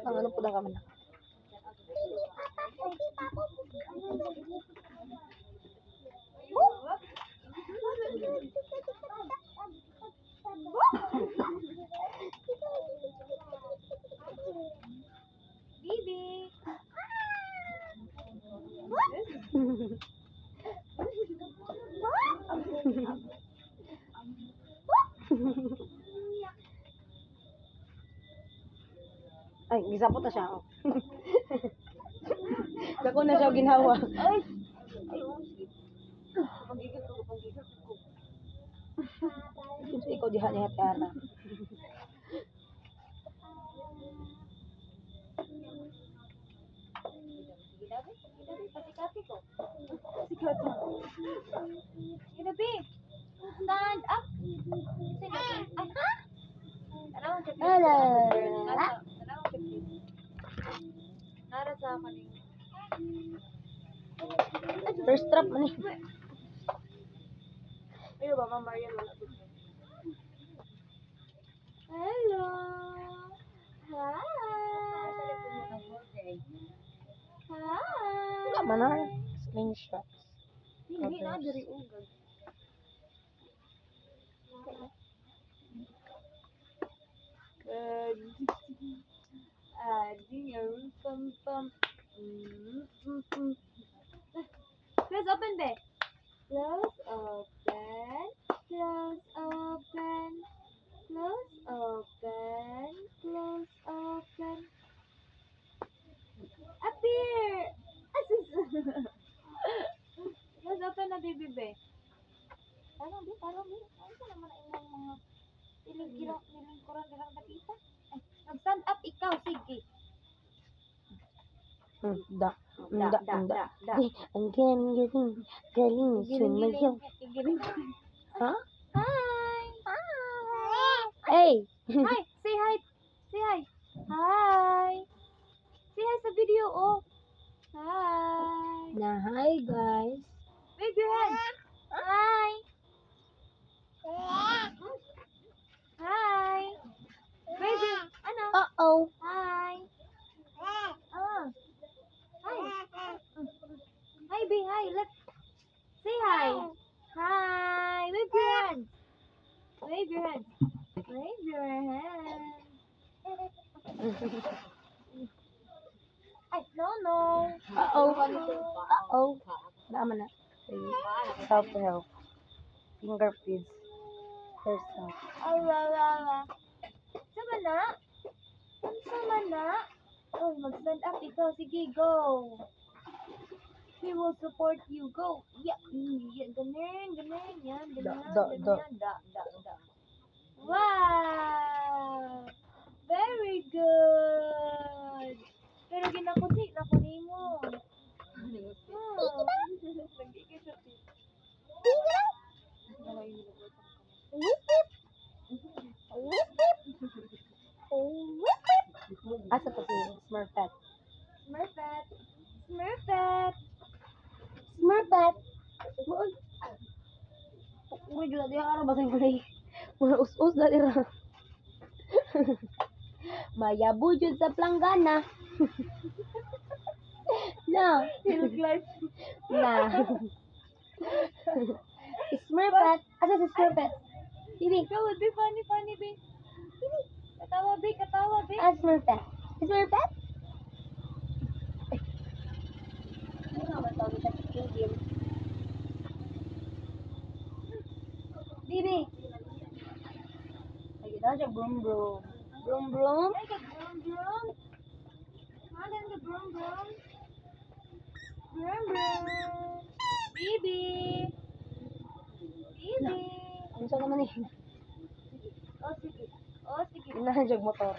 Ang ano po na kami na. Bibi. Ay, gisapot na siya. Oh. Dako na siya ginhawa. Ay. Pagigil ko. Kasi ikaw diha niya tiara. Pasikati ko. Pasikati. Ginabi. Stand up. Sige. Ay, ha? Tanawang ka, please. Hello. Tanawang ka, please. Nara sa kaning. First trap man eh. Ayo ba, Ma'am Marian, wala po. Hello. Hi. Hi. Wala man na. Screenshots. Hindi na, dari ugag. Good. Adding a pum. Close open, be. Close open. Close open. Close open. Close open. Appear. Close open na, baby, be. Parang, be. Ano ka naman ang mga nilingkuran ka lang batita? Ay, mag-stand up ikaw, sige. Da. Ang galing sumayaw. Ha? Hi! Hey! Hi! Say hi! Say hi! Hi! Say hi sa video, oh! Hi! Na hi guys. Wave your hand! Hi! Hi! Wave your... Ano? Uh-oh. Hi! Ah! Hi! Hi, be hi! Let's... Say hi! Hi! Wave your hand! Wave your hand! Wave your hand! Ay, no! Uh-oh. Naman na. Self-help. Finger feeds herself. Sama na? Oh, mag-stand up ikaw. Sige, go! We will support you. Go! Yeah, ganun. Yan, ganyan. Da. Wow! Very good! Pero ginakuti mo. Oh. Nagigil siya. Asa to si Smurfette? Smurfette! Uy, juga dia araw basing kulay. Muna us-us na dira. Mayabu jud sa planggana. No. Hill climb. Na. Smurfette. Asa si Smurfette? Sini. Ikaw would be funny, be. Katawa, be. Ah, Smurfette. Smurfette? Didi. Ay, kita siya brum. Ay, ka-brum. Magan ka brum. Bibi. Ano sa naman eh? Oh, sige. Inahan siya motor.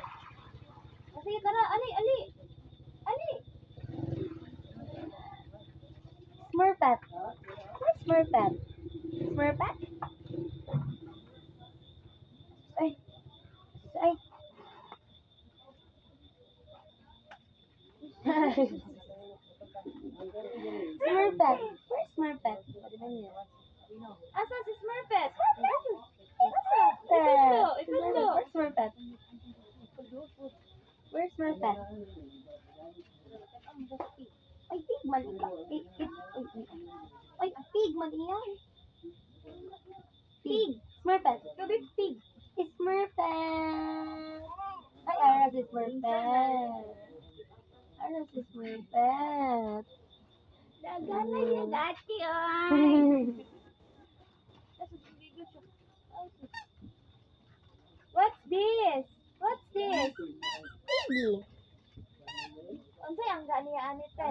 Sige, tara. Ali. Smurfette. Where's Smurfette? Smurfette? Ay. Smurfette. Where's Smurfette? Asa si Smurfette? Ito. Ikundo. Where's Smurfette? Where's Smurfette? Ay, pig man ikaw. Ay, pig man iyan. Pig. Smurfette. Gabi pig. Smurfette. Ay, ara si Smurfette. Ara si Smurfette. Dagana yung dati, What's this? What's this? Piggy. Unsay ang niya ani te?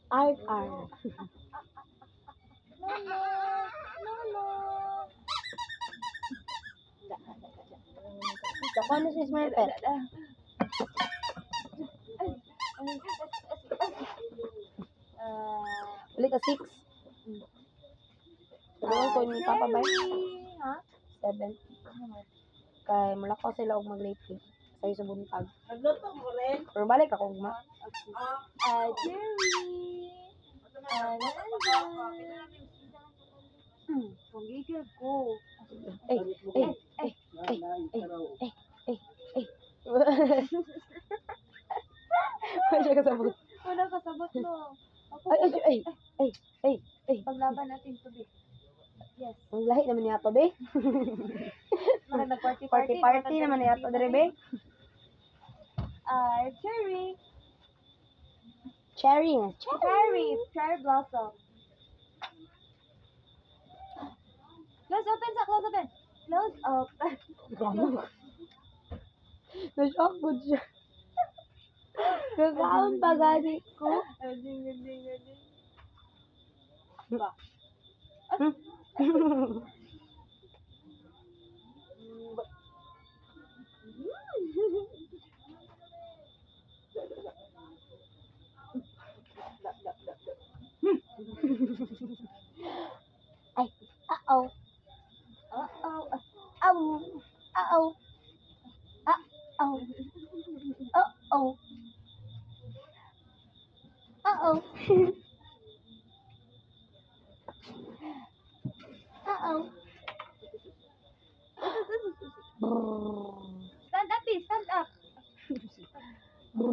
Art art. Lolo. Lolo. Saka ano si Smurfette? Balik ka 6. Tulungan ko ni Papa ba? Ha? 7. Kay malakaw sila og mag-late sa'yo sa buntag. Nagluto mo rin? Pero balik ako ugma. Jerry. Pagigil ko. Ay. Wala siya kasabot. Wala kasabot mo. Ay. Paglaban natin to be. Yes. Ang lahi naman niya to, be. Mga nag-party Party naman niya to, dire, be. Cherry. Cherry. Cherry blossom. Close open. Close open. Na-shock ko siya. Kakaon pa gani ko. Gading. Ba? Ay, uh-oh. Stand up, please. Stand up. Imitate gesture.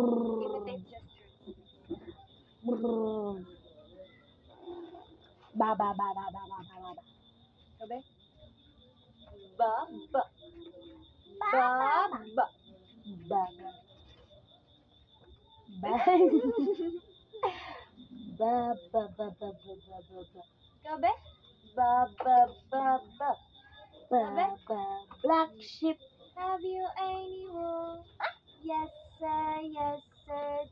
Ba. Sabi? Ba. Sabi? Ba. Black sheep. Have you any wool? Yes, sir.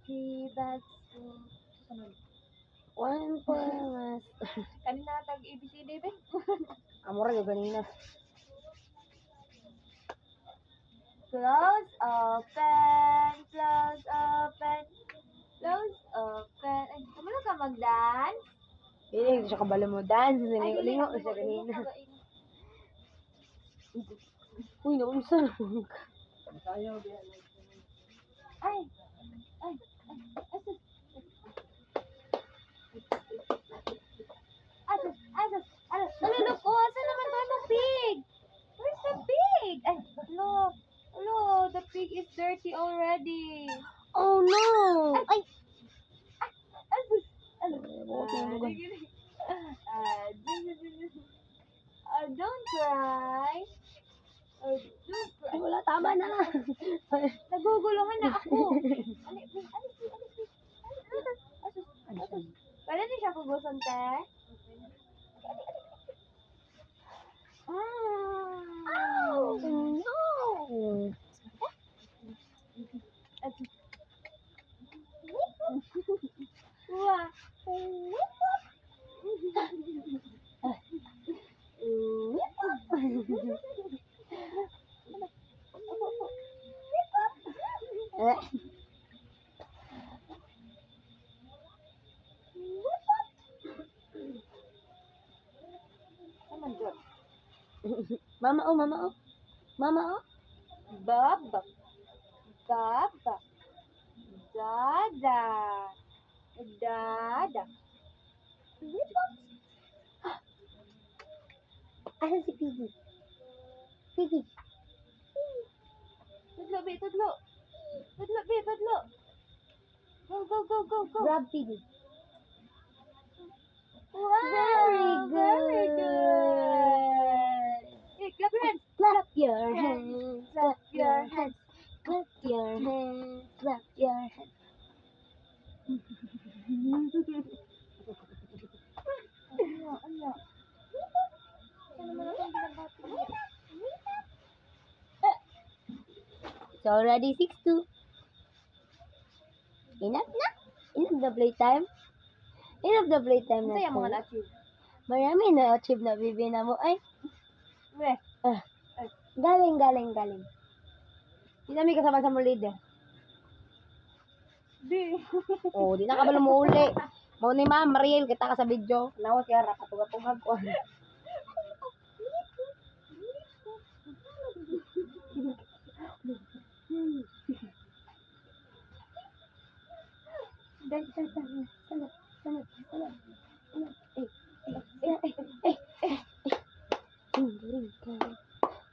3 bags full. Sunod. One for us. Kanina tag ABCD ba? Amor yung ganina. Close, open. Ay, kamala ka mag-dance? Hindi siya kabalo mo. Dance. Lingo siya kanina. Uy, naunsa naman ka. Ay. Asus. Look, saan naman ba ang pig? Where's the pig? Ay, hello, the pig is dirty already. Oh no! Ay! Asus. Buot na yung lugan. Don't cry. Ay, wala, tama na. Naguguluhan na ako. Asus. Pwede din siya kugusan, te? Oh no! Wah. Mama oh. Baba. Dada. Asan si Piggy? Sige. Tudlo, be, tudlo. Tudlo, be, tudlo. Go, go, go, go, go. Grab Piggy. Wow, very good. Hey, clap your hands. Clap your hands. Clap your hands. Clap your hands. Clap your hands. Ano? Ano naman akong binabati mo? It's already 6:02. Enough na. Enough the playtime. Enough the playtime Ano na yung mga to. na-achieve? Marami na achieve na bibi na mo. Ay, Weh. galing. Di namin kasama sa mo leader. Be. Oh, di na ka ba lumuuli? Mo ni Ma'am Mariel, kita ka sa video. Nawa siya, rapatugag-tugag ko.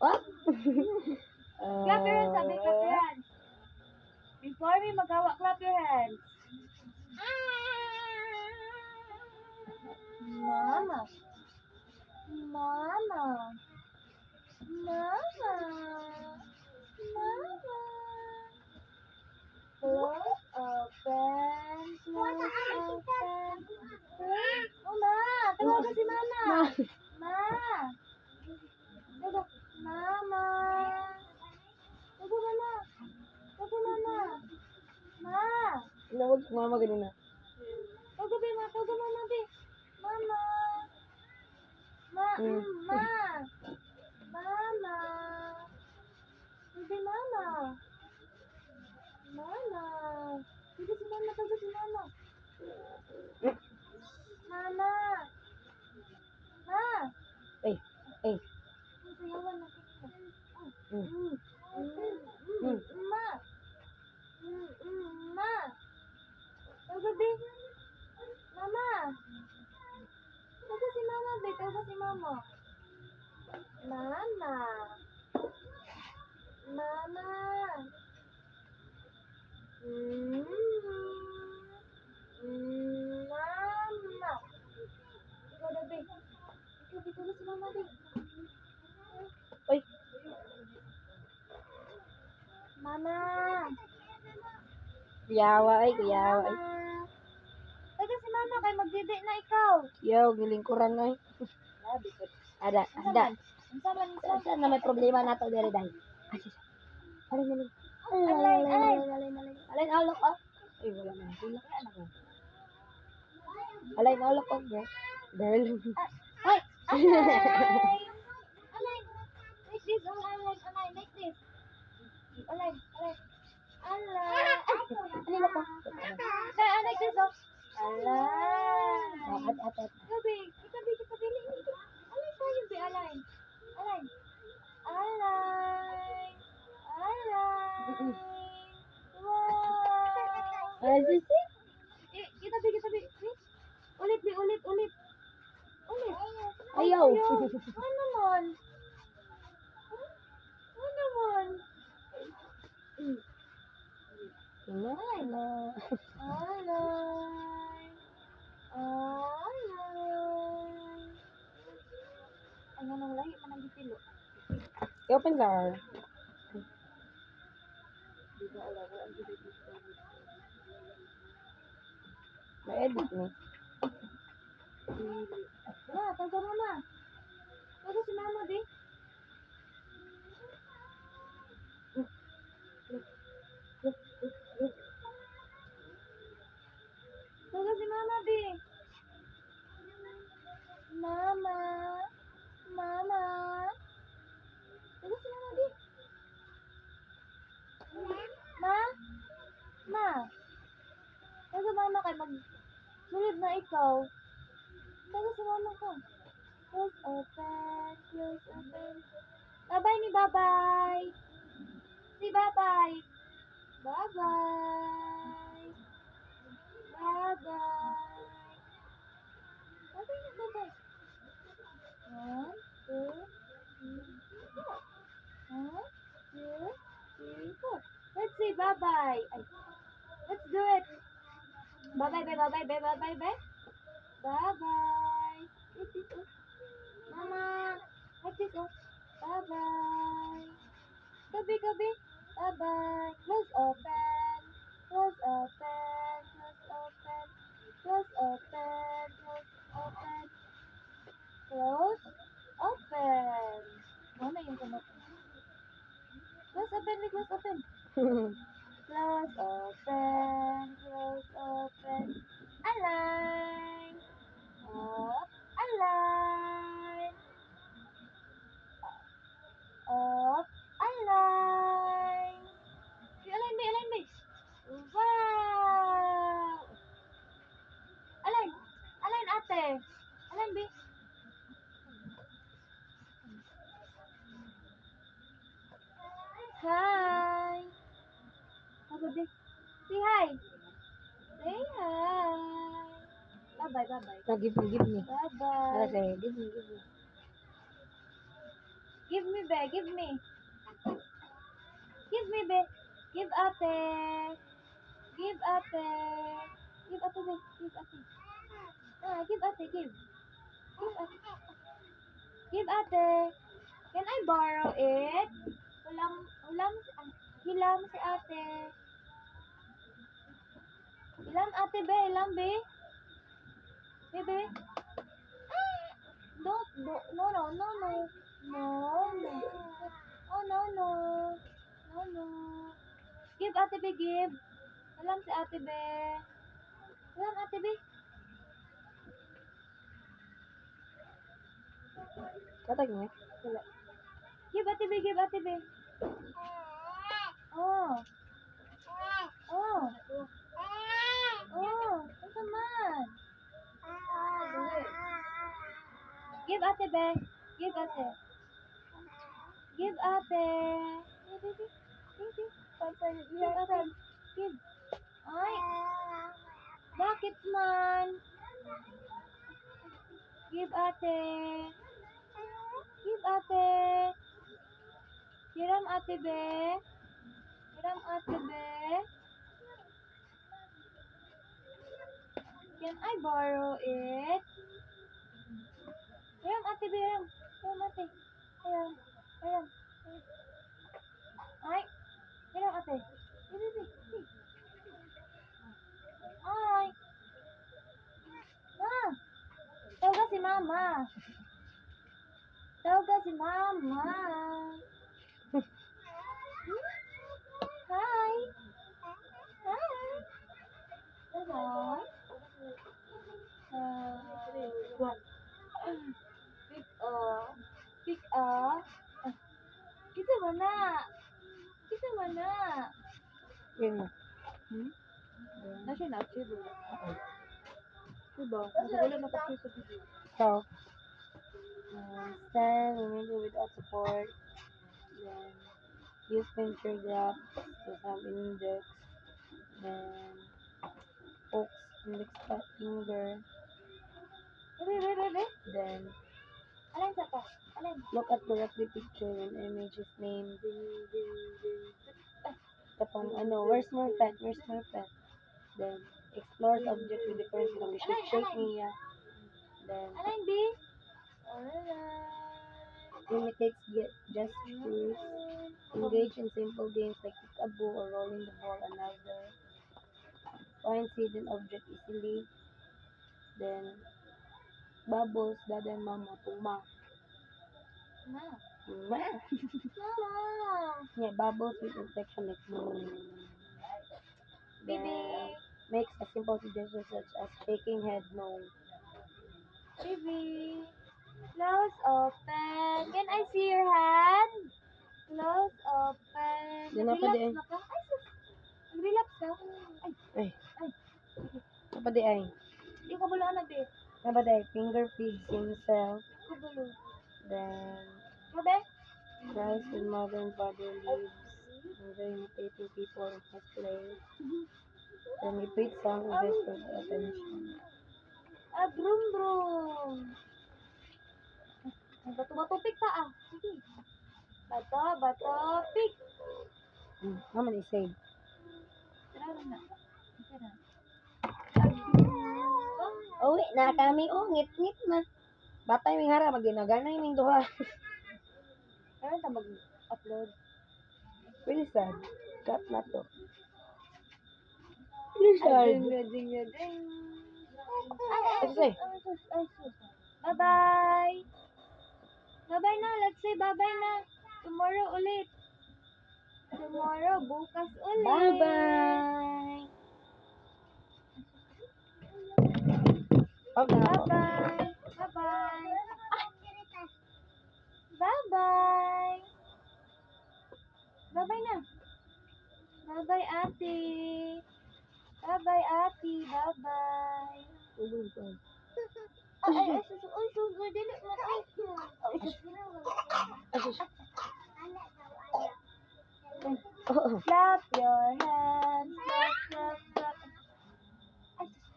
What? Clap your hands, sabi, clap your hands. Before me magawa, clap your hands. Mama. Mama. Mama. Mama. Close, open, close, open. Oh, ma. Tawagan si mama. Ma. Tawagan. Mama. Tawagan mama. Tawagan mama. Ma. Nawag ko mama ganun na. Tawagan be, ma. Tawagan mama be. Mama. Ma. Ma. Mama. Hindi mama. Mama. Tawagan si mama. Tawagan si mama. Mama. Ma. Eh. Ang sayawan natin ito. Mm. Ma. Ma. Tawagan be. Mama. Tawagan si mama be. Tawagan si mama. Mama. Mama. Mama. Ikaw na be. Ikaw be. Tawagan si mama be. Oy. Mama. Kuyawa ay, kuyawa ay. Tawagan si mama kay magdidi na ikaw. Yaw, gilingkuran ay. Ada. Unsa man unsa? Saan na may problema na to dere dahil. Alin. Alin, alok ko. Ay, wala na. Wala na. Alin, alok ko. Girl. Ay! Alay! Alay! Like this, alay, like this. Alay. Alay! Alin ako. Kaya like this, oh. Alay! At. Gabi, kitabi. Alay tayo, be, alay. Alay. Wow! Ay, sisi. Kitabi. Ulit. Ulit. Ayaw. Ano naman? Wala. Alay. Ano nang lahi man ang gipilo? I-open lar. May edit ni. Taga mama. Taga si mama, di. Taga si mama, di. Mama. Taga si mama, di. Ma. Taga mama kay sulod na ikaw. Taga si mama ko. Close open. Bye-bye ni bye-bye. Si bye-bye. Bye-bye. Bye-bye. Bye-bye na bye-bye. 1, 2, 3, 4. say bye-bye. Ay, let's do it. Bye-bye, be, bye-bye, be, bye-bye, be. Bye-bye. Like this, oh. Mama. Like this, oh. Bye-bye. Gabi, gabi. Bye-bye. Close open. Close open. Close open. Close open. Close open. Close open. Mana yung kumot? Close open, be, close open. Close open. Close open. Align. Up. Align. Up. Align. Align, be, align, be. Wow! Align. Align, ate. Align, be. Hi. Ako, be. Say hi. Say hi. Bye-bye, bye-bye. No, give me, give me. Bye-bye. Okay, give me, give me. Give me, be. Give me. Give me, be. Give ate. Give ate. Give ate, be. Give ate. Ah, give ate, give. Give ate. Give ate. Can I borrow it? Hilam si ate. Hilam ate, be. Hilam, be. Be. Don't, no, no, no, no, no. No, no. Oh, no, no. No, no. Give ate, be, give. Hilam si ate, be. Hilam ate, be. Tatag mo? Wala. Give ate, be, give ate, be. Oh. Oh. Oh. Ito man. Give ate, be. Give ate. Give ate. Baby. Baby. Give ate. Give. Ay. Bakit man? Give ate. Give ate. Hiram ate, be. Hiram ate, be. Can I borrow it? Hiram ate, be. Hiram. Hiram ate. Hiram. Hiram. Ay. Hiram ate. Baby. Ay. Ma. Tawag si mama. Tawag si mama. Hi. Hi. Hi. Pick up. Pick up. Kita mana? Kita mana? Yun mo. Nasa na achieve ba? Diba? Wala na ka sa video. So, stand, remember without support. Then, use pincher graphs to some index. Then, focus index finger. Be. Then, Alin sa ka? Alin? look at correctly picture when image is named. Tapos, where's my pet? Where's my pet? Then, explores object with different shake niya. Then, Alin, B? Alright. imitates gestures. Engage in simple games like peekaboo or rolling the ball another. Finds hidden object easily. Then, bubbles, dada, mama, puma. Ma. Puma. Mama. Yeah, bubbles with inflection like Then, Baby. makes a simple suggestion such as shaking head no. Baby. Close open. Can I see your hand? Close open. Yan na pa Relax di ay. na ka? Ay, sus. Relax ka? Ay. Ay, Ay. ano pa di ay? Di ka bulaan na, babe. Ano pa di ay? Finger feeds himself. Kubulo. Then, Gabi? tries with modern body leaves. Enjoy imitating people in his play. Then, repeat song with his full attention. Brum brum. Bato-bato pick ka ah. Sige. Bato, pik. Naman i-save. na. Ito na. Uwi na kami. Oh, ngit-ngit na. Batay may hara. Maginaganay may duha. Meron ta mag-upload. Bilisan. Cut na to. Bilisan. Ding. Ay, say. Bye-bye. Bye-bye na. Let's say bye-bye na. Tomorrow ulit. Tomorrow, bukas ulit. Bye-bye. Okay na po. Bye-bye. Bye-bye. Bye-bye. Bye-bye na. Bye-bye, ate. Bye-bye, ate. Bye-bye. Ubod ko. Ay, sus. Uy, sus. Uy, dili mo. Ay, sus. Asus. Clap your hands. Clap. Ay, sus.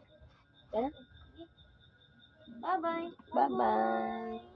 Yan. Bye-bye. Bye-bye.